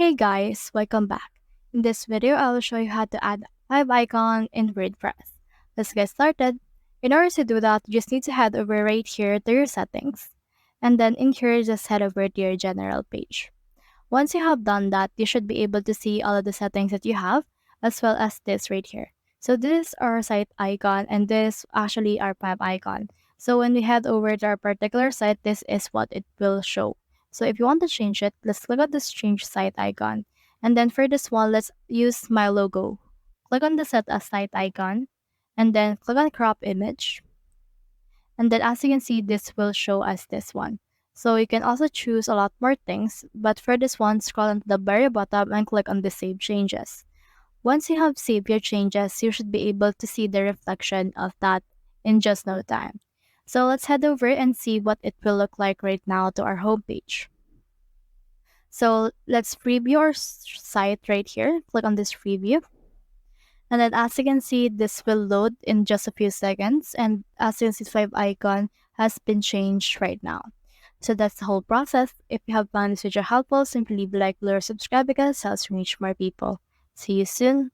Hey guys, welcome back. In this video, I will show you how to add Favicon in WordPress. Let's get started. In order to do that, you just need to head over right here to your settings. And then in here, just head over to your general page. Once you have done that, you should be able to see all of the settings that you have, as well as this right here. So this is our site icon, and this is actually our Fav icon. So when we head over to our particular site, this is what it will show. So if you want to change it, let's click on this change site icon. And then for this one, let's use my logo. Click on the set as site icon, and then click on crop image. And then as you can see, this will show us this one. So you can also choose a lot more things, but for this one, scroll on the very bottom and click on the Save Changes. Once you have saved your changes, you should be able to see the reflection of that in just no time. So let's head over and see what it will look like right now to our homepage. So let's preview our site right here. Click on this preview. And then as you can see, this will load in just a few seconds. And as you can see, the Fav icon has been changed right now. So that's the whole process. If you have found this video helpful, simply leave a like, below, or subscribe because it helps reach more people. See you soon.